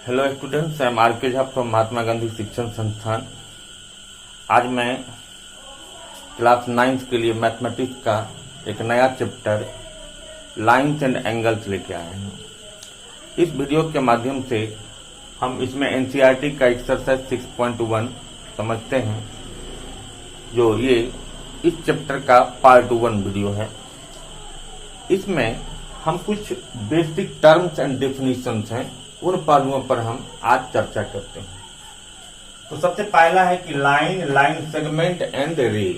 Hello students, I am R K Jha from Mahatma Gandhi शिक्षण संस्थान। आज मैं क्लास 9th के लिए मैथमेटिक्स का एक नया चैप्टर लाइंस एंड एंगल्स लेके आए हैं। इस वीडियो के माध्यम से हम इसमें एनसीईआरटी का एक्सरसाइज 6.1 समझते हैं, जो ये इस चैप्टर का पार्ट 1 वीडियो है। इसमें हम कुछ बेसिक टर्म्स एंड डेफिनेशंस हैं, उन पहलुओं पर हम आज चर्चा करते हैं। तो सबसे पहला है कि लाइन सेगमेंट एंड रे।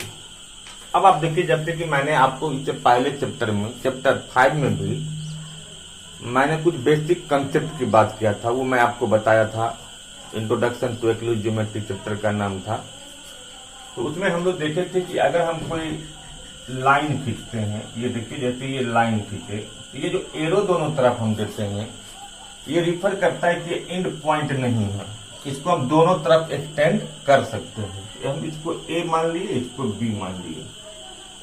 अब आप देखिए, जब से कि मैंने आपको इससे पहले चैप्टर में चैप्टर 5 में भी मैंने कुछ बेसिक कंसेप्ट की बात किया था, वो मैं आपको बताया था। Introduction to Euclid geometry chapter का नाम था। तो उसमें हम लोग देखे थे कि अगर हम कोई लाइन खींचते हैं, ये देखिए जैसे ये लाइन खींचे, ये जो एरो दोनों तरफ हम देते हैं, ये रिफर करता है कि एंड पॉइंट नहीं है, इसको हम दोनों तरफ एक्सटेंड कर सकते हैं। हम इसको ए मान लिए, इसको बी मान लिए।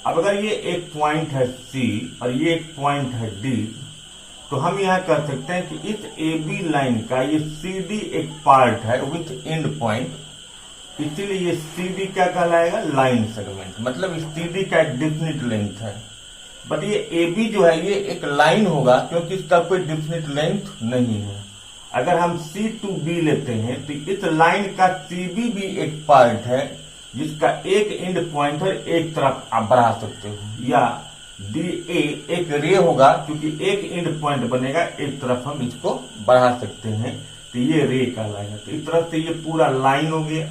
अब अगर ये एक पॉइंट है सी और ये एक पॉइंट है डी, तो हम यहां कर सकते हैं कि इस ए बी लाइन का ये सी डी एक पार्ट है विथ एंड पॉइंट, इसीलिए ये सी डी क्या कहलाएगा, लाइन सेगमेंट। मतलब सी डी का एक डेफिनिट लेंथ है, बट ये ए बी जो है ये एक लाइन होगा क्योंकि इसका कोई डेफिनिट लेंथ नहीं है। अगर हम सी टू बी लेते हैं तो इस लाइन का सी बी भी एक पार्ट है जिसका एक एंड पॉइंट है, एक तरफ आप बढ़ा सकते हो, या डी ए एक रे होगा क्योंकि एक एंड पॉइंट बनेगा, एक तरफ हम इसको बढ़ा सकते हैं, तो ये रे कहलाएगा। तो इस तरफ से ये पूरा लाइन हो गया,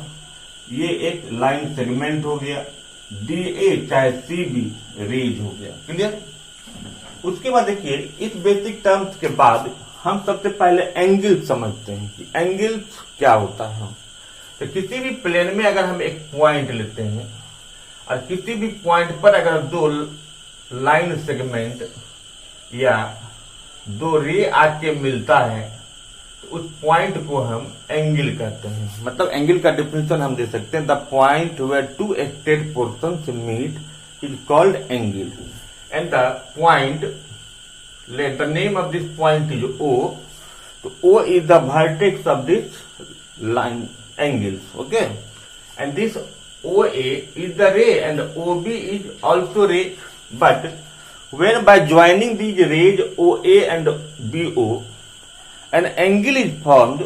ये एक लाइन सेगमेंट हो गया, डी ए चाहे सी बी रेज हो गया। क्लियर? उसके बाद देखिए, इस बेसिक टर्म्स के बाद हम सबसे पहले एंगल समझते हैं कि एंगल्स क्या होता है। तो किसी भी प्लेन में अगर हम एक पॉइंट लेते हैं और किसी भी पॉइंट पर अगर दो लाइन सेगमेंट या दो रे आके मिलता है, तो उस पॉइंट को हम एंगल कहते हैं। मतलब एंगल का डिफिनेशन हम दे सकते हैं, the point where two straight portions meet is called angle and the point, let the name of this point is O. तो O is the vertex of this line angles, okay, and this O A is the ray and O B is also ray, but when by joining these rays OA and BO an angle is formed,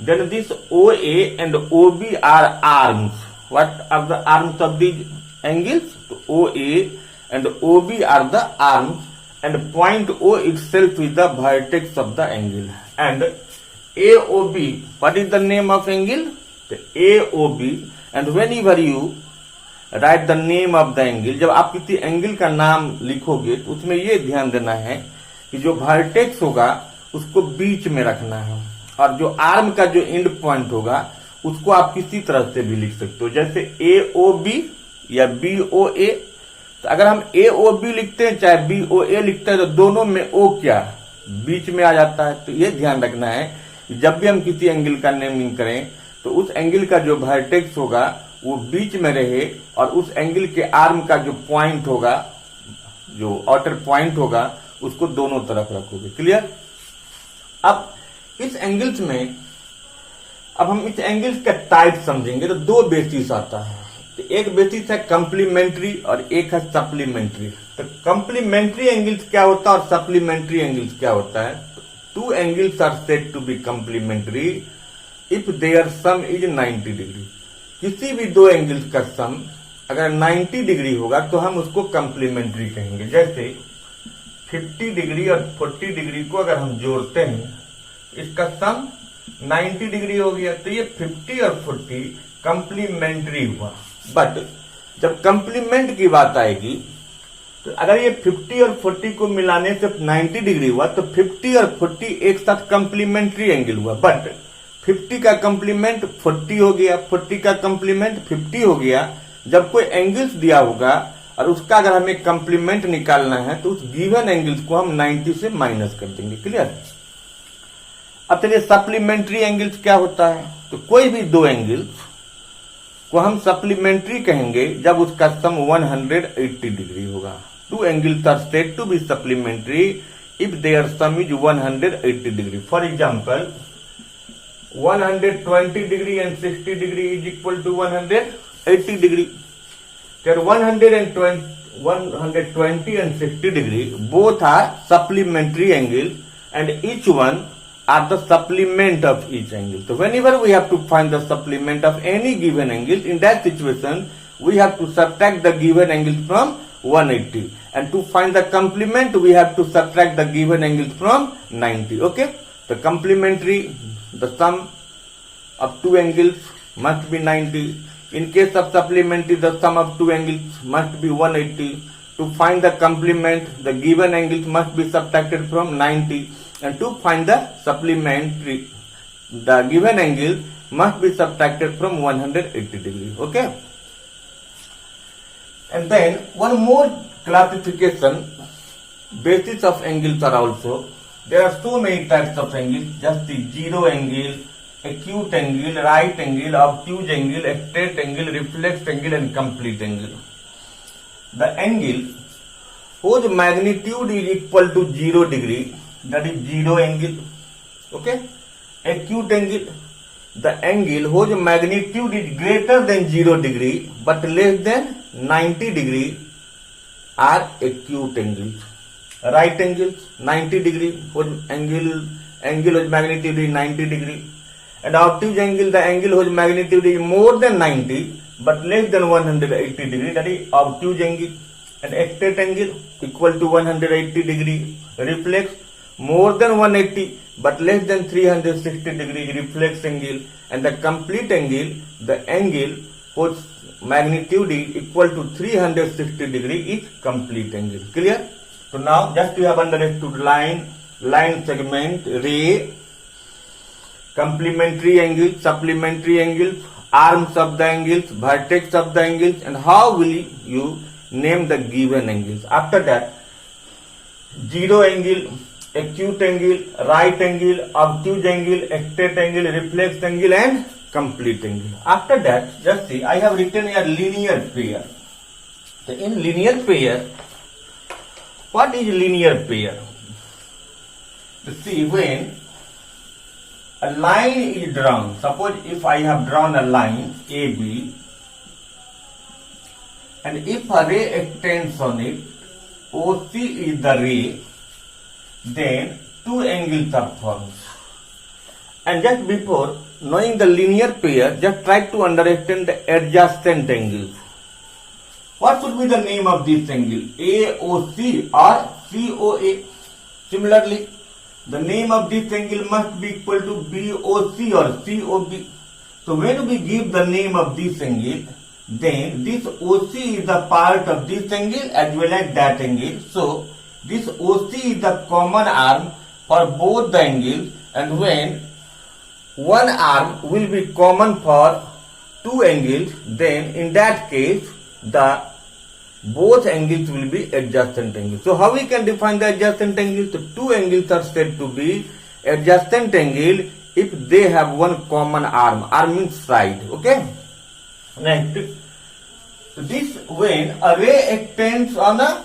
then this OA and OB are arms. What are the arms of these angles? So OA and OB are the arms, and point O itself is the vertex of the angle. And AOB, what is the name of angle? The AOB. And whenever you right the name of the angle, जब आप किसी angle का नाम लिखोगे तो उसमें ये ध्यान देना है कि जो वर्टेक्स होगा उसको बीच में रखना है, और जो आर्म का जो एंड पॉइंट होगा उसको आप किसी तरह से भी लिख सकते हो, जैसे ए ओ बी या बी ओ ए। तो अगर हम ए ओ बी लिखते हैं चाहे बी ओ ए लिखते हैं, तो दोनों में ओ क्या बीच में आ जाता है। तो ये ध्यान रखना है कि जब भी हम किसी एंगल का नेमिंग करें तो उस एंगल का जो वर्टेक्स होगा वो बीच में रहे, और उस एंगल के आर्म का जो पॉइंट होगा, जो आउटर पॉइंट होगा, उसको दोनों तरफ रखोगे। क्लियर? अब इस एंगल्स में, अब हम इस एंगल्स का टाइप समझेंगे। तो दो बेसिस आता है, तो एक बेसिस है कंप्लीमेंट्री और एक है सप्लीमेंट्री। तो कंप्लीमेंट्री एंगल्स क्या होता है और सप्लीमेंट्री एंगल्स क्या होता है? Two angles are said to be complementary if their sum is 90 degree. किसी भी दो एंगल्स का सम अगर 90 डिग्री होगा तो हम उसको कंप्लीमेंट्री कहेंगे। जैसे 50 डिग्री और 40 डिग्री को अगर हम जोड़ते हैं, इसका सम 90 डिग्री हो गया, तो ये 50 और 40 कंप्लीमेंट्री हुआ। बट जब कंप्लीमेंट की बात आएगी, तो अगर ये 50 और 40 को मिलाने से 90 डिग्री हुआ, तो 50 और 40 एक साथ कंप्लीमेंट्री एंगल हुआ। बट 50 का कंप्लीमेंट 40 हो गया, 40 का कंप्लीमेंट 50 हो गया। जब कोई एंगल्स दिया होगा और उसका अगर हमें कंप्लीमेंट निकालना है, तो उस गिवन एंगल्स को हम 90 से माइनस कर देंगे। क्लियर? अब चलिए सप्लीमेंट्री एंगल्स क्या होता है। तो कोई भी दो एंगल्स को हम सप्लीमेंट्री कहेंगे जब उसका सम 180 डिग्री होगा। Two angles are said to be supplementary if their sum is 180 degree. For example, 120 degree and 60 degree is equal to 180 degree. There 120 and 60 degree both are supplementary angles, and each one are the supplement of each angle. So whenever we have to find the supplement of any given angle, in that situation we have to subtract the given angle from 180, and to find the complement we have to subtract the given angle from 90. Okay, the complementary, the sum of two angles must be 90. In case of supplementary, the sum of two angles must be 180. To find the complement, the given angles must be subtracted from 90, and to find the supplementary, the given angle must be subtracted from 180 degree. Okay, and then one more classification, basis of angles are also. There are so many types of angles, just the zero angle, acute angle, right angle, obtuse angle, straight angle, reflex angle, and complete angle. The angle whose magnitude is equal to 0 degree, that is zero angle. Okay, acute angle, the angle whose magnitude is greater than 0 degree but less than 90 degree are acute angles. Right angles, 90 degree, whose angle whose magnitude is 90 degree. And obtuse angle, the angle whose magnitude is more than 90 but less than 180 degree, that is obtuse angle. And straight angle equal to 180 degree. Reflex, more than 180 but less than 360 degree, reflex angle. And the complete angle, the angle whose magnitude is equal to 360 degree is complete angle. Clear? So now just you have understood line segment, ray, complementary angles, supplementary angles, arms of the angles, vertex of the angles, and how will you name the given angles. After that, zero angle, acute angle, right angle, obtuse angle, straight angle, reflex angle, and complete angle. After that, just see, I have written a linear pair. So in linear pair, what is linear pair? See, when a line is drawn, suppose if I have drawn a line AB, and if a ray extends on it, OC is the ray, then two angles are formed. And just before knowing the linear pair, just try to understand the adjacent angles. What should be the name of this angle? AOC or COA? Similarly, the name of this angle must be equal to BOC or COB. So when we give the name of this angle, then this OC is the part of this angle as well as that angle. So this OC is the common arm for both the angles, and when one arm will be common for two angles, then in that case the both angles will be adjacent angles. So how we can define the adjacent angles? So two angles are said to be adjacent angle if they have one common arm. Arm means side. Okay. Next, so this when a ray extends on a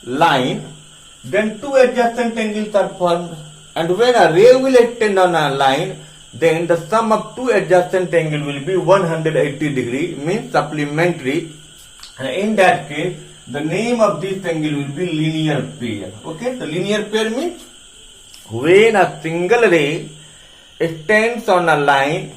line, then two adjacent angles are formed. And when a ray will extend on a line, then the sum of two adjacent angles will be 180 degree, means supplementary. And in that case, the name of this angle will be linear pair. Okay, the linear pair means when a single ray extends on a line,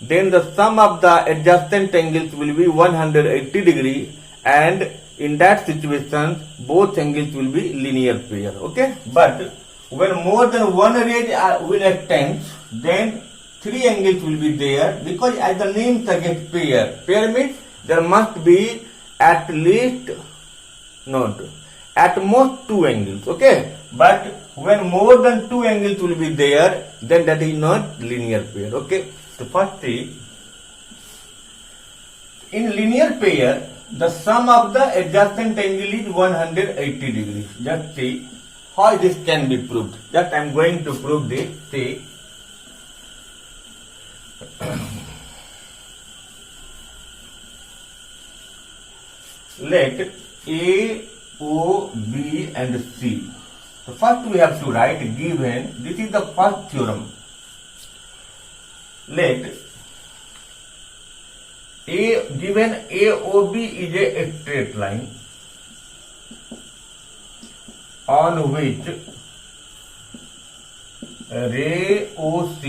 then the sum of the adjacent angles will be 180 degree, and in that situation, both angles will be linear pair. Okay, but when more than one ray will extend, then three angles will be there, because as the name suggests pair. Pair means there must be at least, at most two angles. Okay, but when more than two angles will be there, then that is not linear pair. Okay, so first see, in linear pair, the sum of the adjacent angle is 180 degrees. Just see how this can be proved. Just I am going to prove this. See, let A, O, B and C. So first we have to write given, this is the first theorem. let given AOB is a straight line on which ray OC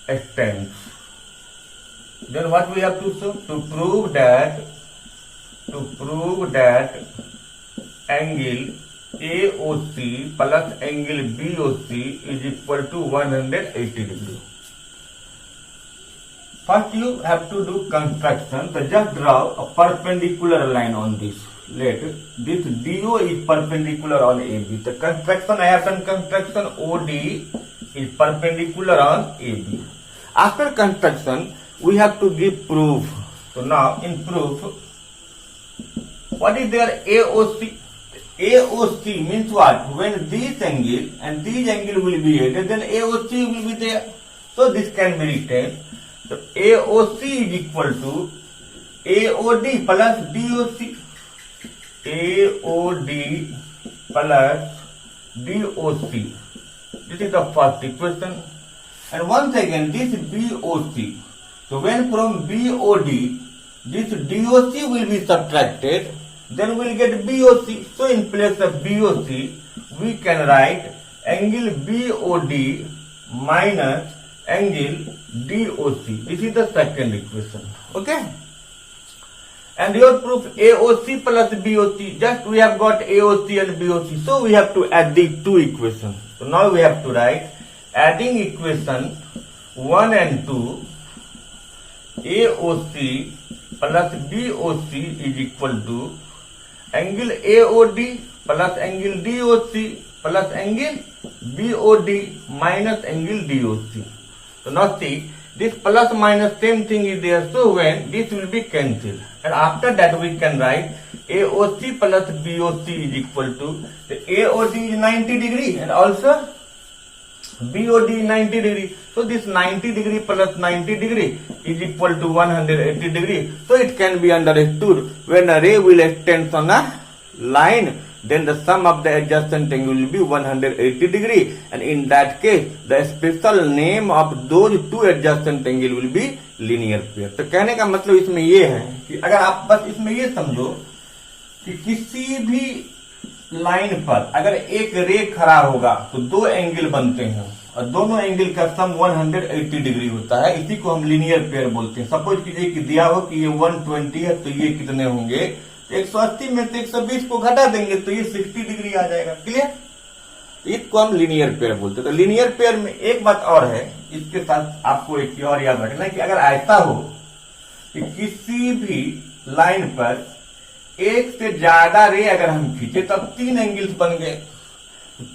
extends. Then what we have to show? To prove that angle AOC plus angle BOC is equal to 180 degree. First you have to do construction. So just draw a perpendicular line on this. Let this DO is perpendicular on AB. The construction I have done construction OD is perpendicular on AB. After construction we have to give proof. So now in proof, what is there? AOC. AOC means what? When this angle and this angle will be added, then AOC will be there. So this can be written. So AOC is equal to AOD plus DOC. AOD plus DOC. This is the first equation. And once again, this BOC. So when from BOD, this DOC will be subtracted, then we'll get BOC. So in place of BOC, we can write angle BOD minus angle DOC. This is the second equation. Okay? And your proof AOC plus BOC. Just we have got AOC and BOC. So we have to add the two equations. So now we have to write adding equation 1 and 2. AOC plus BOC is equal to angle AOD plus angle DOC plus angle BOD minus angle DOC. So now see, this plus minus same thing is there. So when this will be cancelled, and after that we can write AOC plus BOC is equal to the AOD is 90 degree and also BOD is 90 degree. So this 90 degree plus 90 degree is equal to 180 degree. So it can be understood when a ray will extend on a line, then the sum of the adjacent angle will be 180 degree, and in that case the special name of those two adjacent angle will be linear pair. तो कहने का मतलब इसमें ये है कि अगर आप बस इसमें ये समझो कि किसी भी लाइन पर अगर एक रे खड़ा होगा तो दो एंगल बनते हैं और दोनों एंगल का सम 180 डिग्री होता है. इसी को हम लीनियर पेयर बोलते हैं. सपोज कीजिए कि दिया हो कि ये 120 है तो ये कितने होंगे, 180 में से 120 को घटा देंगे तो ये 60 डिग्री आ जाएगा. क्लियर? इसको हम लीनियर पेयर बोलते हैं. तो लीनियर पेयर में एक बात और है, इसके साथ आपको एक और याद रखना है कि अगर ऐसा हो कि किसी भी लाइन पर एक से ज्यादा रे अगर हम खींचे तब तीन एंगल्स बन गए,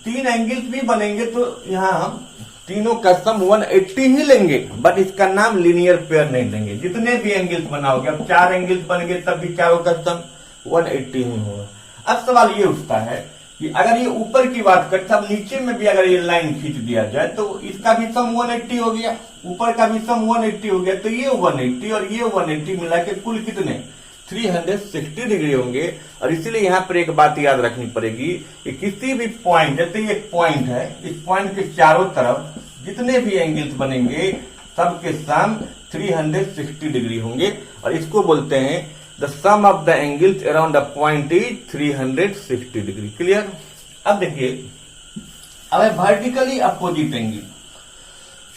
तीन एंगल्स भी बनेंगे तो यहाँ हम तीनों का सम 180 ही लेंगे, बट इसका नाम लीनियर पेयर नहीं देंगे. जितने भी एंगल्स बनाओगे, अब चार एंगल्स बन गए तब भी चारों का सम 180 ही होगा. अब सवाल ये उठता है कि अगर ये ऊपर की बात करें तब नीचे में भी अगर ये लाइन खींच दिया जाए तो इसका भी सम 180 हो गया, ऊपर का भी सम 180 हो गया, तो ये 180 और ये 180 मिला के कुल कितने 360 डिग्री होंगे. और इसीलिए यहाँ पर एक बात याद रखनी पड़ेगी कि किसी भी पॉइंट, जैसे ये पॉइंट है, इस पॉइंट के चारों तरफ जितने भी एंगल्स बनेंगे सबके सम 360 डिग्री होंगे और इसको बोलते हैं the sum of the angles around the point is 360 degree. Clear? अब देखिए, अब है वर्टिकली अपोजिट एंगल.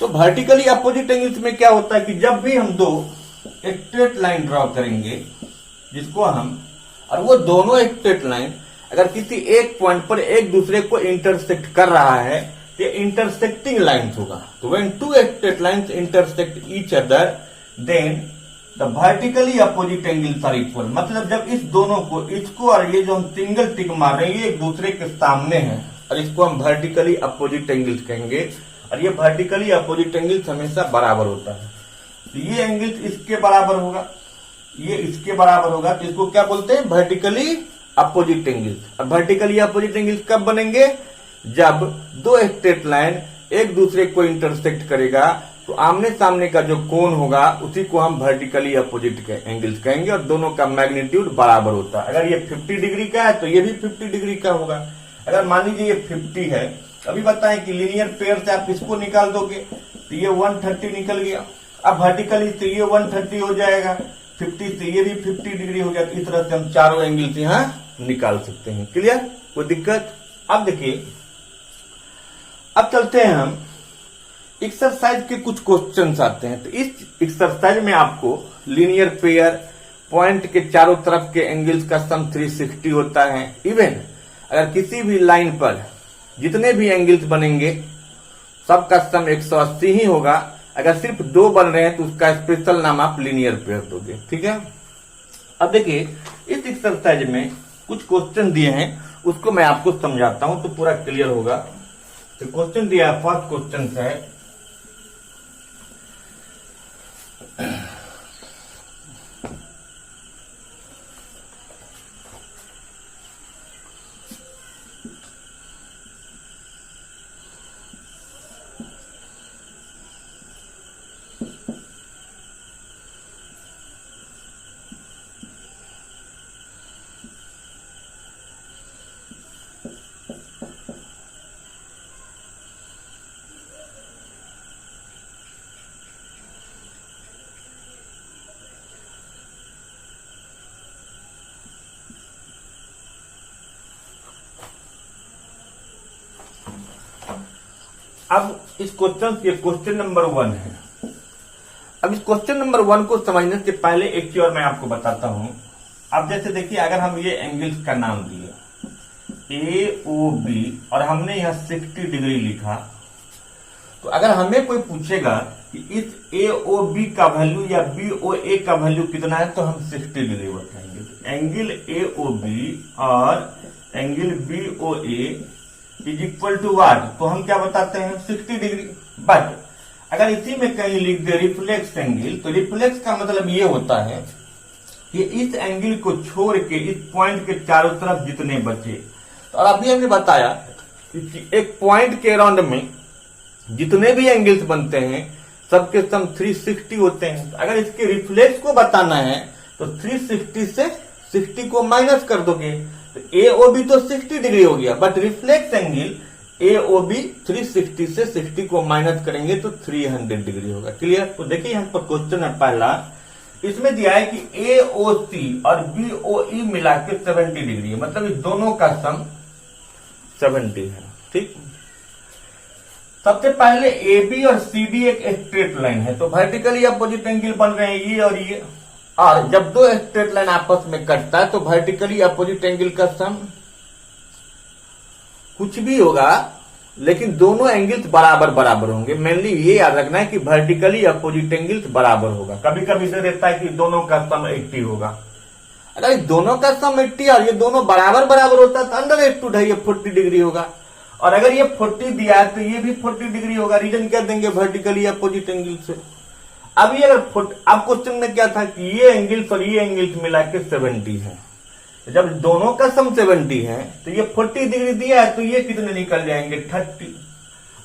तो वर्टिकली अपोजिट एंगल्स में क्या होता है कि जब भी हम दो स्ट्रेट लाइन ड्रॉ करेंगे जिसको हम, और वो दोनों स्ट्रेट लाइन अगर किसी एक पॉइंट पर एक दूसरे को इंटरसेक्ट कर रहा है तो इंटरसेक्टिंग लाइन्स होगा. तो when two straight lines intersect each other then the vertically opposite angles are equal. मतलब जब इस दोनों को, इसको और ये जो हम सिंगल टिक मार रहे हैं ये एक दूसरे के सामने हैं और इसको हम वर्टिकली अपोजिट एंगल्स कहेंगे. और ये वर्टिकली अपोजिट एंगल्स हमेशा बराबर होता है. तो ये एंगल्स इसके बराबर होगा, ये इसके बराबर होगा, तो इसको क्या बोलते हैं वर्टिकली अपोजिट एंगल्स. और वर्टिकली अपोजिट एंगल्स कब बनेंगे? जब दो स्ट्रेट लाइन एक दूसरे को इंटरसेक्ट करेगा तो आमने सामने का जो कोण होगा उसी को हम वर्टिकली अपोजिट एंगल्स कहेंगे और दोनों का मैग्नीट्यूड बराबर होता है. अगर ये 50 डिग्री का है तो ये भी 50 डिग्री का होगा. अगर मान लीजिए ये 50 है, अभी बताएं कि लीनियर पेयर से आप इसको निकाल दोगे तो ये 130 निकल गया। अब वर्टिकली तो ये 130 हो जाएगा, 50 तो ये भी 50 डिग्री हो गया। तो इस तरह से हम चारों एंगल से यहां निकाल सकते हैं। क्लियर, कोई दिक्कत? अब देखिए, अब चलते हैं हम एक्सरसाइज के कुछ क्वेश्चंस आते हैं। तो इस एक्सरसाइज में आपको लीनियर पेयर पॉइंट के चारों तरफ के एंगल्स का सम 360 होता है। इवन अगर किसी भी लाइन पर जितने भी एंगल्स बनेंगे सबका सम 180 ही होगा। अगर सिर्फ 2 बन रहे हैं तो उसका स्पेशल नाम आप लीनियर पेयर दोगे। ठीक है, अब देखिए इस एक्सरसाइज में कुछ क्वेश्चन दिए हैं, उसको मैं आपको समझाता हूं तो पूरा क्लियर होगा। तो क्वेश्चन दिया है, फर्स्ट क्वेश्चन है अब इस क्वेश्चन नंबर 1 है। अब इस क्वेश्चन नंबर 1 को समझने से पहले एक चीज और मैं आपको बताता हूं। अब जैसे देखिए, अगर हम ये एंगल्स का नाम दिए AOB और हमने यहां 60 डिग्री लिखा, तो अगर हमें कोई पूछेगा कि इस AOB का वैल्यू या BOA का वैल्यू कितना है तो हम 60 डिग्री बताएंगे। तो एंगल AOB और angle BOA is equal to what, तो हम क्या बताते हैं 60 डिग्री। बट अगर इसी में कहीं लिख दे रिफ्लेक्स एंगल, तो रिफ्लेक्स का मतलब ये होता है कि इस एंगल को छोड़ के इस पॉइंट के चारों तरफ जितने बचे। और अभी हमने बताया कि एक पॉइंट के अराउंड में जितने भी एंगल्स बनते हैं सबके सम 360 होते हैं। अगर इसके रिफ्लेक्स को बताना है तो 360 से 60 को माइनस कर दोगे, तो AOB तो 60 डिग्री हो गया, बट रिफ्लेक्स एंगल AOB 360 से 60 को माइनस करेंगे तो 300 डिग्री होगा। क्लियर? तो देखिए यहाँ पर क्वेश्चन है पहला, इसमें दिया है कि AOC और BOE मिला के 70 डिग्री है, मतलब इस दोनों का सम 70 है। ठीक, सबसे पहले AB और CD एक स्ट्रेट लाइन है, तो वर्टिकली अपोजिट एंगल बन रहे हैं ये और ये। और जब दो स्ट्रेट लाइन आपस में कटता है तो वर्टिकली अपोजिट एंगल का सम कुछ भी होगा, लेकिन दोनों एंगल्स बराबर बराबर होंगे। मेनली ये याद रखना है कि वर्टिकली अपोजिट एंगल्स बराबर होगा। कभी कभी दे देता है कि दोनों का सम 80 होगा। अगर दोनों का सम 80 और ये दोनों बराबर बराबर होता है तो अंडर रूट है, ये 40 डिग्री होगा। और अगर ये 40 दिया है तो ये भी 40 डिग्री होगा। रीजन क्या देंगे? वर्टिकली अपोजिट एंगल से। अब ये अगर अब क्वेश्चन में क्या था कि ये एंगल्स और ये एंगल्स मिला के 70 है। जब दोनों का सम 70 है तो ये 40 डिग्री दिया है तो ये कितने निकल जाएंगे? 30।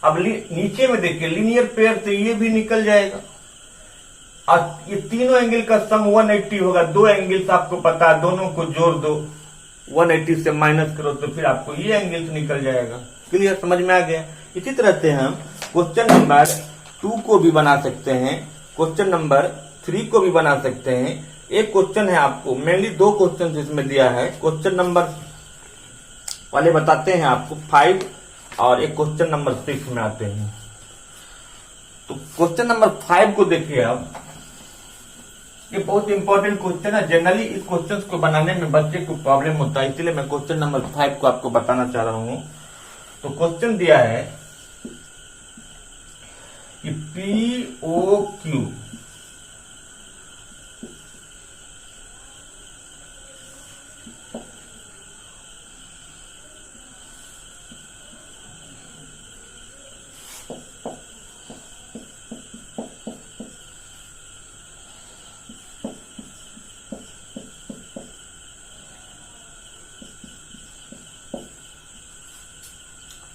अब नीचे में देखिए लीनियर पेयर, तो ये भी निकल जाएगा। और ये तीनों एंगल का सम 180 होगा। दो एंगल्स आपको पता है, दोनों को जोड़ दो, 180 से माइनस करो तो फिर आपको ये एंगल्स निकल जाएगा। क्लियर? समझ में आ गया? इसी तरह से हम क्वेश्चन नंबर 2 को भी बना सकते हैं, क्वेश्चन नंबर 3 को भी बना सकते हैं। एक क्वेश्चन है आपको, मेनली 2 क्वेश्चन इसमें दिया है। क्वेश्चन नंबर वाले बताते हैं आपको 5 और एक क्वेश्चन नंबर 6 में आते हैं। तो क्वेश्चन नंबर 5 को देखिए आप, ये बहुत इंपॉर्टेंट क्वेश्चन है। जनरली इस क्वेश्चन को बनाने में बच्चे को प्रॉब्लम होता है, इसलिए मैं क्वेश्चन नंबर 5 को आपको बताना चाह रहा हूं। तो क्वेश्चन दिया है कि POQ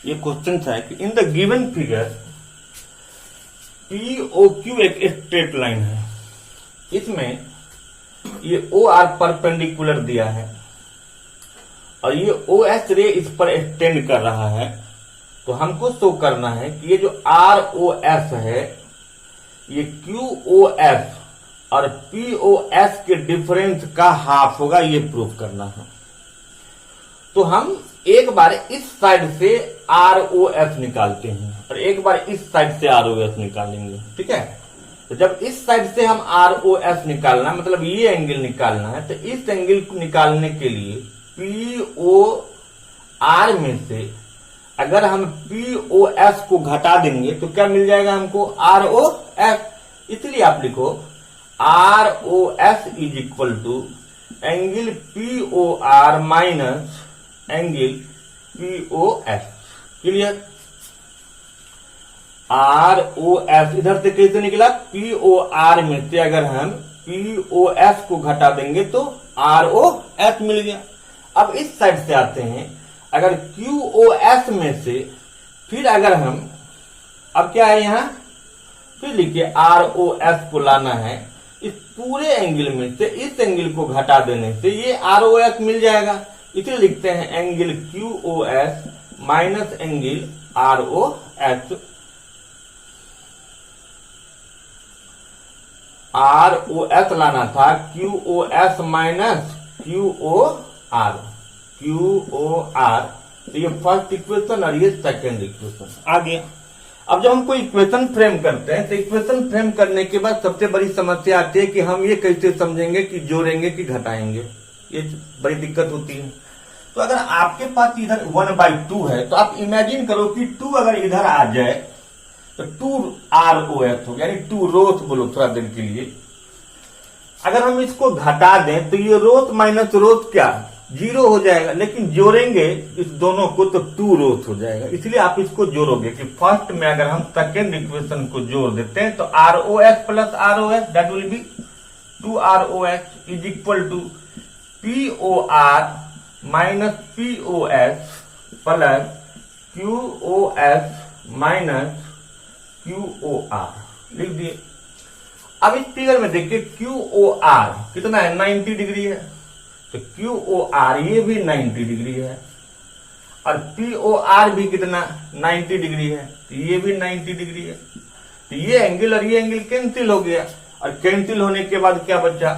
ये क्वेश्चन था कि in the given figure POQ एक स्ट्रेट लाइन है, इसमें ये OR परपेंडिकुलर दिया है और ये OS रे इस पर एक्सटेंड कर रहा है। तो हमको शो करना है कि ये जो ROS है ये QOS और POS के डिफरेंस का हाफ होगा, ये प्रूव करना है। तो हम एक बार इस साइड से ROS निकालते हैं और एक बार इस साइड से ROS निकालेंगे, ठीक है। तो जब इस साइड से हम ROS निकालना, मतलब ये एंगल निकालना है, तो इस एंगल को निकालने के लिए POR में से अगर हम POS को घटा देंगे तो क्या मिल जाएगा हमको, ROS। इसलिए आप लिखो ROS is equal to angle POR minus angle POS। Clear. ROS इधर से कैसे निकला, POR में से अगर हम POS को घटा देंगे तो ROS मिल गया। अब इस साइड से आते हैं, अगर QOS में से फिर अगर हम, अब क्या है यहां, फिर लिखिए ROS को लाना है, इस पूरे एंगल में से इस एंगल को घटा देने से ये ROS मिल जाएगा। इसलिए लिखते हैं angle QOS minus angle ROS। ROS लाना था, QOS माइनस QOR। तो ये फर्स्ट इक्वेशन और ये सेकेंड इक्वेशन आ गया। अब जब हम कोई इक्वेशन फ्रेम करते हैं तो इक्वेशन फ्रेम करने के बाद सबसे बड़ी समस्या आती है कि हम ये कैसे समझेंगे कि जोड़ेंगे कि घटाएंगे, ये बड़ी दिक्कत होती है। तो अगर आपके पास इधर 1/2 है तो आप इमेजिन करो कि 2 अगर इधर आ जाए तो 2ROS हो, यानी 2 रोस बोलो थोड़ा देर के लिए। अगर हम इसको घटा दें तो ये रोस माइनस रोस क्या 0 हो जाएगा, लेकिन जोड़ेंगे इस दोनों को तो 2 रोस हो जाएगा। इसलिए आप इसको जोड़ोगे कि फर्स्ट में अगर हम सेकेंड इक्वेशन को जोड़ देते हैं तो ROS plus ROS that will be 2ROS is equal to POR minus POS plus QOS minus QOR लिख दिए। अब इस फिगर में देखिए QOR कितना है, 90 डिग्री है, तो QOR ये भी 90 डिग्री है और POR भी कितना 90 डिग्री है, तो ये भी 90 डिग्री है। तो ये एंगल और ये एंगल कैंसिल हो गया और कैंसिल होने के बाद क्या बचा,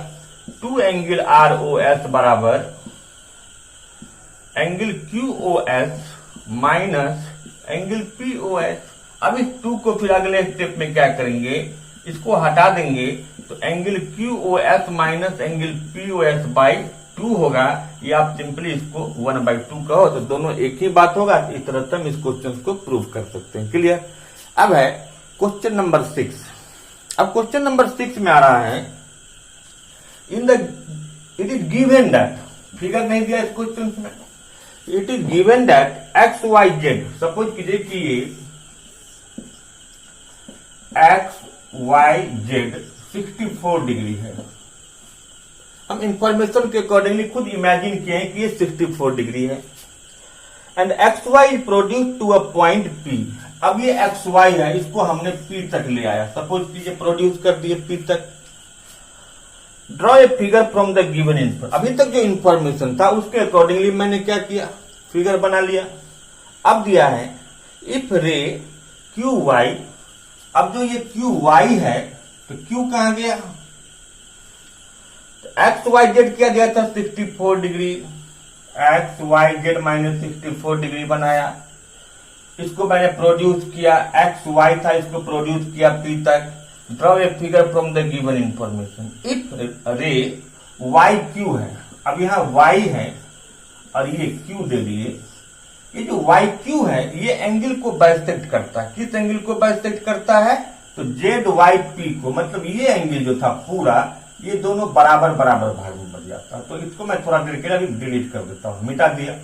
2 एंगल ROS बराबर angle QOS minus angle POS। अब इस 2 को फिर अगले स्टेप में क्या करेंगे, इसको हटा देंगे तो angle QOS minus angle POS by 2 होगा। ये आप सिंपली इसको 1/2 कहो तो दोनों एक ही बात होगा। इस तरह से हम इस क्वेश्चन को प्रूव कर सकते हैं। क्लियर। अब है क्वेश्चन नंबर 6। अब क्वेश्चन नंबर 6 में आ रहा है, it is given that, figure नहीं दिया इस क्वेश्चन में, it is given that XYZ, suppose कीजिए कि ये XYZ 64 डिग्री है। हम इंफॉर्मेशन के अकॉर्डिंगली खुद इमेजिन किए हैं कि ये 64 डिग्री है and XY is produce to a point P। अब ये XY है, इसको हमने P तक ले आया, सपोज कीजिए प्रोड्यूस कर दिए P तक। Draw a figure from the given input. अभी तक जो इंफॉर्मेशन था उसके अकॉर्डिंगली मैंने क्या किया, फिगर बना लिया। अब दिया है इफ रे QY, अब जो ये QY है तो Q कहां गया, XYZ क्या दिया था 64 डिग्री, XYZ माइनस 64 डिग्री बनाया, इसको मैंने प्रोड्यूस किया, XY था इसको प्रोड्यूस किया P तक। Draw a figure from the given information if रे YQ है। अब यहाँ Y है और ये Q दे दिए। ये जो YQ है ये एंगल को बाइसेक्ट करता है। किस एंगल को बाइसेक्ट करता है, तो ZYP को, मतलब ये एंगल जो था पूरा, ये दोनों बराबर बराबर भाग में बन जाता है। तो इसको मैं थोड़ा देर के लिए अभी डिलीट कर देता हूं, मिटा दिया।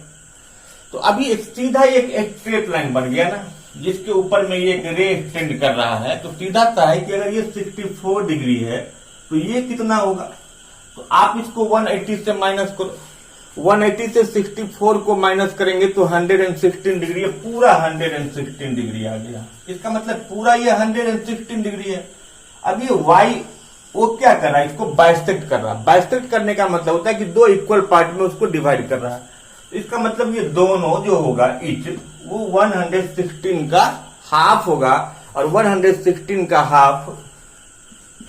तो अभी एक सीधा एक स्ट्रेट लाइन बन गया ना, जिसके ऊपर में ये एक रे एक्सटेंड कर रहा है। तो सीधा सा है कि अगर ये 64 डिग्री है तो ये कितना होगा, तो आप इसको 180 से माइनस करो। 180 से 64 को माइनस करेंगे तो 116 डिग्री है, पूरा 116 डिग्री आ गया। इसका मतलब पूरा ये 116 डिग्री है। अब ये Y वो क्या कर रहा है, इसको बाइसेक्ट कर रहा है। बाइसेक्ट करने का मतलब होता है कि दो इक्वल पार्ट में उसको डिवाइड कर रहा है। इसका मतलब ये दोनों जो होगा इच वो 116 का हाफ होगा और 116 का हाफ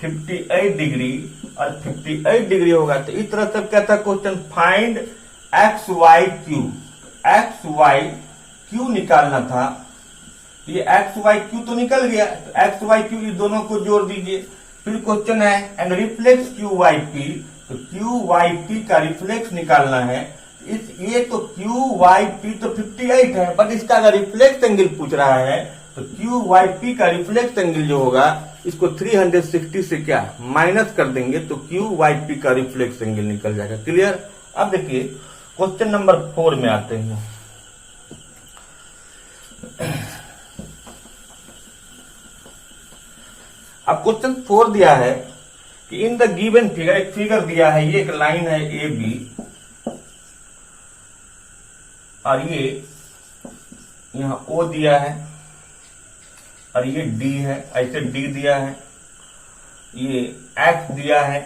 58 डिग्री और 58 डिग्री होगा। तो इस तरह से क्या था question, find X Y Q. X Y Q निकालना था। ये एक्स वाई क्यू तो निकल गया, तो एक्स वाई क्यू ये दोनों को जोड़ दीजिए। फिर क्वेश्चन है and reflex Q Y P. तो क्यू वाई पी का रिफ्लेक्स निकालना है। ये तो क्यू वाई पी तो 58 है, बट इसका अगर रिफ्लेक्स एंगल पूछ रहा है तो क्यू वाई पी का रिफ्लेक्स एंगल जो होगा इसको 360 से क्या माइनस कर देंगे तो क्यू वाई पी का रिफ्लेक्स एंगल निकल जाएगा। क्लियर। अब देखिए क्वेश्चन नंबर 4 में आते हैं। अब क्वेश्चन 4 दिया है कि इन द गिवन फिगर, एक फिगर दिया है, ये एक लाइन है ए बी और ये यहां ओ दिया है और ये डी है, ऐसे डी दिया है, ये एक्स दिया है,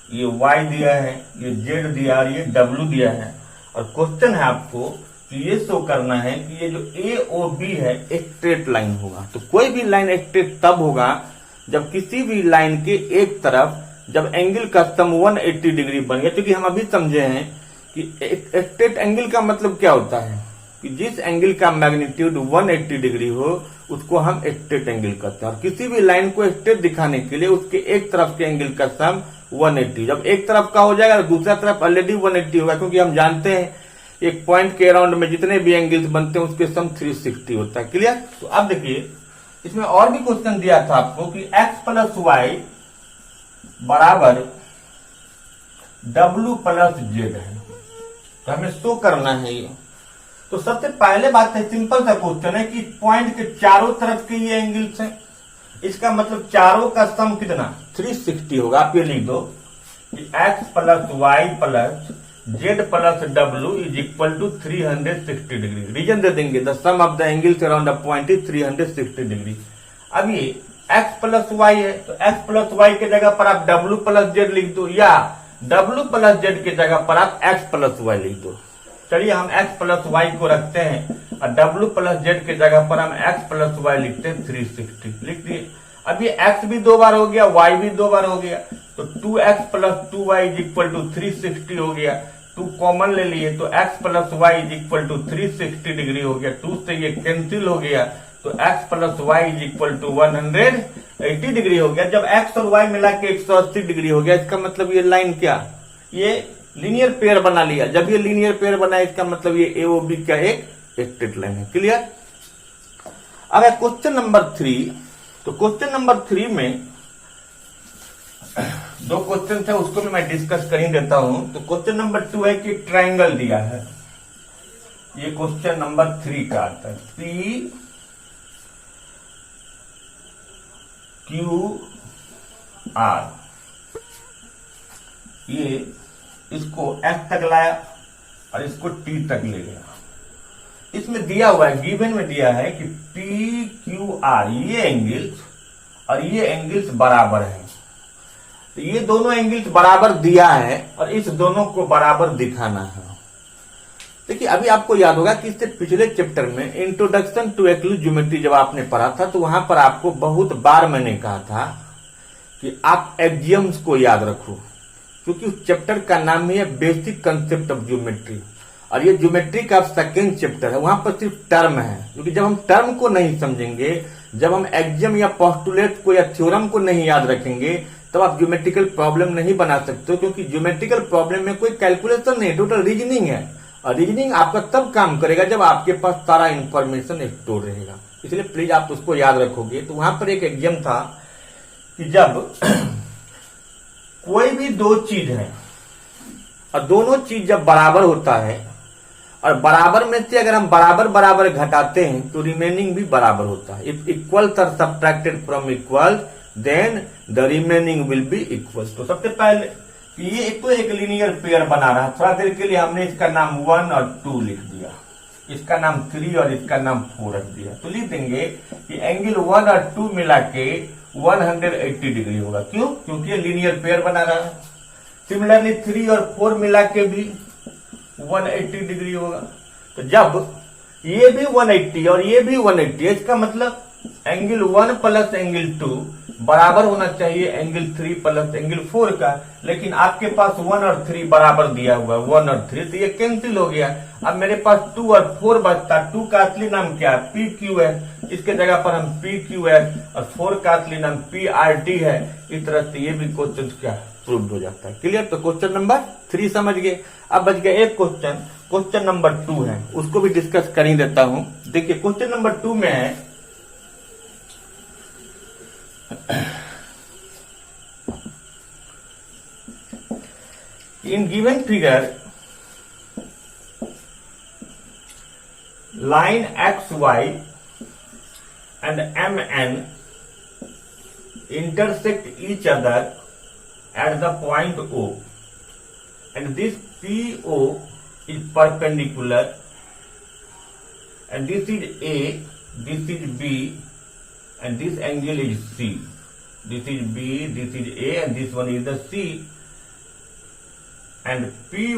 ये वाई दिया है, ये जेड दिया और ये डब्ल्यू दिया है। और क्वेश्चन है आपको कि ये शो करना है कि ये जो ए ओ बी है एक स्ट्रेट लाइन होगा। तो कोई भी लाइन स्ट्रेट तब होगा जब किसी भी लाइन के एक तरफ जब एंगल का सम 180 डिग्री बन गया। क्योंकि हम अभी समझे हैं कि एक स्ट्रेट एंगल का मतलब क्या होता है कि जिस एंगल का मैग्नीट्यूड 180 डिग्री हो उसको हम स्ट्रेट एंगल कहते हैं। और किसी भी लाइन को स्ट्रेट दिखाने के लिए उसके एक तरफ के एंगल का सम 180, जब एक तरफ का हो जाएगा तो दूसरा तरफ ऑलरेडी 180 होगा। क्योंकि हम जानते हैं एक पॉइंट के अराउंड में जितने भी एंगल्स बनते हैं उसके सम 360 होता है। क्लियर। तो अब देखिए इसमें और भी क्वेश्चन दिया था आपको कि x प्लस वाई बराबर w प्लस जेड है, तो हमें शो करना है ये। तो सबसे पहले बात है, सिंपल सा क्वेश्चन है कि पॉइंट के चारों तरफ के ये एंगल्स हैं, इसका मतलब चारों का सम कितना 360 होगा। आप ये लिख दो कि x plus Y plus Z plus W is equal to 360 degree. Reason दे देंगे the sum of the angles around the point is 360 degree. अब ये x प्लस वाई है तो x प्लस वाई के जगह पर आप w प्लस जेड लिख दो या w प्लस जेड के जगह पर आप x प्लस वाई लिख दो। चलिए हम x प्लस वाई को रखते हैं और w प्लस जेड के जगह पर हम x प्लस वाई लिखते हैं 360 लिख दिए। अब ये x भी 2 बार हो गया, y भी 2 बार हो गया, तो 2x plus 2y is equal to 360 हो गया। 2 कॉमन ले लिए तो x plus Y is equal to 360 degree हो गया। 2 से ये कैंसिल हो गया तो x plus Y is equal to 180 degree हो गया। जब x और y मिला के 180 डिग्री हो गया, इसका मतलब ये लाइन क्या, ये लीनियर पेयर बना लिया। जब ये लीनियर पेयर बना इसका मतलब ये AOB का एक स्ट्रेट लाइन है। क्लियर। अब है क्वेश्चन नंबर 3। तो क्वेश्चन नंबर 3 में 2 क्वेश्चन थे, उसको भी मैं डिस्कस कर ही देता हूं। तो क्वेश्चन नंबर 2 है कि ट्राइंगल दिया है, ये क्वेश्चन नंबर 3 का आता है P Q R। ये इसको F तक लाया और इसको T तक ले गया। इसमें दिया हुआ है, गिवन में दिया है कि P Q R ये एंगल्स और ये एंगल्स बराबर है। तो ये दोनों एंगल्स बराबर दिया है और इस दोनों को बराबर दिखाना है। देखिए अभी आपको याद होगा कि इससे पिछले चैप्टर में इंट्रोडक्शन टू एक्यूरेट ज्योमेट्री जब आपने पढ़ा था तो वहां पर आपको बहुत बार मैंने कहा था कि आप एक्सियम्स को याद रखो, क्योंकि उस चैप्टर का नाम ही है बेसिक कंसेप्ट ऑफ ज्योमेट्री और ये ज्योमेट्री का सेकेंड चैप्टर है। वहां पर सिर्फ टर्म है, क्योंकि जब हम टर्म को नहीं समझेंगे, जब हम एक्सियम या पोस्टुलेट को या थ्योरम को नहीं याद रखेंगे तब आप ज्योमेट्रिकल प्रॉब्लम नहीं बना सकते। क्योंकि ज्योमेट्रिकल प्रॉब्लम में कोई कैलकुलेशन नहीं, टोटल रीजनिंग है। और रीजनिंग आपका तब काम करेगा जब आपके पास सारा इंफॉर्मेशन स्टोर रहेगा। इसलिए प्लीज आप उसको याद रखोगे। तो वहां पर एक एग्जाम था कि जब कोई भी 2 चीज है और दोनों चीज जब बराबर होता है और बराबर में से अगर हम बराबर बराबर घटाते हैं तो रिमेनिंग भी बराबर होता है। If equals are subtracted from equal then the remaining will be equal. तो सबसे पहले ये एक लीनियर पेयर बना रहा है। थोड़ा देर के लिए हमने इसका नाम 1 और 2 लिख दिया, इसका नाम 3 और इसका नाम 4 रख दिया। तो लिख देंगे कि एंगल 1 और 2 मिला के 180 डिग्री होगा। क्यों? क्योंकि ये लीनियर पेयर बना रहा है। सिमिलरली 3 और 4 मिला के भी 180 डिग्री होगा। तो जब ये भी 180 और ये भी 180, इसका मतलब एंगल 1 प्लस एंगल 2 बराबर होना चाहिए एंगल 3 प्लस एंगल 4 का, लेकिन आपके पास 1 और 3 बराबर दिया हुआ है, 1 और 3, तो ये कैंसिल हो गया। अब मेरे पास 2 और 4 बचता, 2 का असली नाम क्या है, पी क्यू है, इसके जगह पर हम पी क्यू है, और 4 का असली नाम पी आर टी है। इस तरह से ये भी क्वेश्चन क्या प्रूव हो जाता है। क्लियर? तो क्वेश्चन नंबर 3 समझ गए। अब बच गया एक क्वेश्चन, क्वेश्चन नंबर 2 है, उसको भी डिस्कस कर ही देता हूं। देखिए क्वेश्चन नंबर 2 में है in given figure line xy and mn intersect each other at the point O, and this PO is perpendicular, and this is A, this is B, and this angle is C. This is B, this is A, and this one is the C, and P,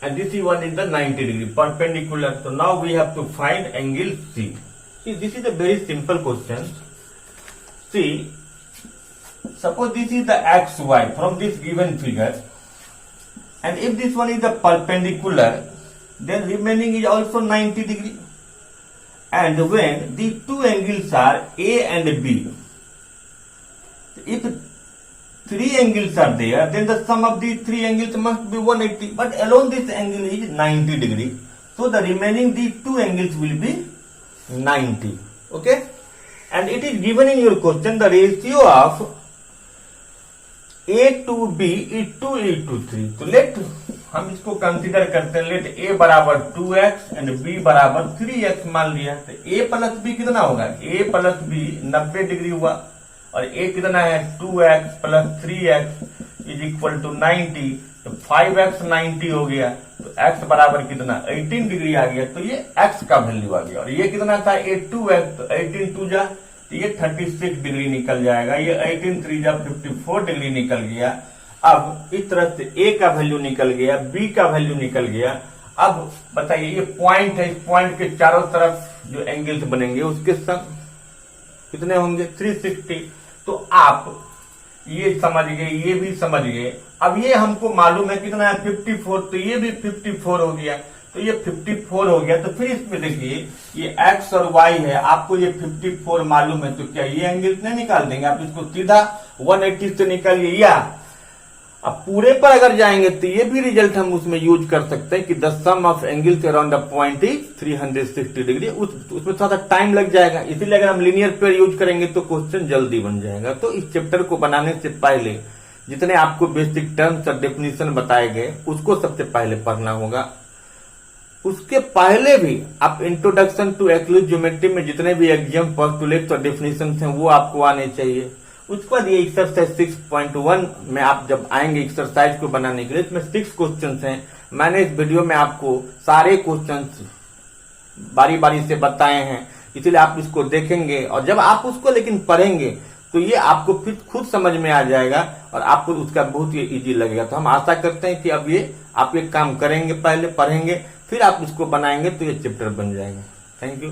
and this one is the 90 degree perpendicular. So now we have to find angle C. See, this is a very simple question. See, suppose this is the XY from this given figure, and if this one is the perpendicular, then remaining is also 90 degree. And when the two angles are A and B, if 3 angles are there, then the sum of these 3 angles must be 180. But alone this angle is 90 degree. So the remaining these 2 angles will be 90. Okay? And it is given in your question the ratio of A to B is 2:3. तो late हम इसको consider करते हैं, late A बराबर 2x and B बराबर 3x मान लिया। तो A प्लस बी कितना होगा, A प्लस बी 90 डिग्री हुआ, और A कितना है 2x plus 3x is equal to 90, तो 5x 90 हो गया, तो x बराबर कितना 18 डिग्री आ गया। तो ये x का वैल्यू आ गया, और ये कितना था A 2x, तो 18 2 जा, तो ये 36 डिग्री निकल जाएगा, ये 18 3 जा 54 डिग्री निकल गया। अब इस तरह से A का वैल्यू निकल गया, B का वैल्यू निकल गया। अब बताइए ये पॉइंट है, इस पॉइंट के चारों तरफ जो एंगल्स बनेंगे उसके सम कितने होंगे 360। तो आप ये समझ गए, ये भी समझ गए। अब ये हमको मालूम है कितना है 54, तो ये भी 54 हो गया, तो ये 54 हो गया। तो फिर इसमें देखिए ये x और y है, आपको ये 54 मालूम है, तो क्या ये एंगल नहीं निकाल देंगे आप, इसको सीधा 180 से निकालिए। या अब पूरे पर अगर जाएंगे तो ये भी रिजल्ट हम उसमें यूज कर सकते हैं कि the sum of angles around the point is 360 degree. उसमें थोड़ा सा टाइम लग जाएगा, इसीलिए अगर हम लीनियर पेयर यूज करेंगे तो क्वेश्चन जल्दी बन जाएगा। तो इस चैप्टर को बनाने से पहले जितने आपको बेसिक टर्म्स और डेफिनेशन बताए गए उसको सबसे पहले पढ़ना होगा। उसके पहले भी आप इंट्रोडक्शन टू एक्लूज ज्योमेट्री में जितने भी एग्जाम पोस्टुलेट्स और डेफिनेशन हैं वो आपको आने चाहिए। उसके बाद ये एक्सरसाइज 6.1 में आप जब आएंगे एक्सरसाइज को बनाने के लिए, इसमें 6 क्वेश्चंस हैं। मैंने इस वीडियो में आपको सारे क्वेश्चंस बारी बारी से बताए हैं, इसीलिए आप इसको देखेंगे और जब आप उसको लेकिन पढ़ेंगे तो ये आपको फिर खुद समझ में आ जाएगा और आपको उसका बहुत ही इजी लगेगा। तो हम आशा करते हैं कि अब ये आप ये काम करेंगे, पहले पढ़ेंगे फिर आप इसको बनाएंगे तो ये चैप्टर बन जाएगा। Thank you.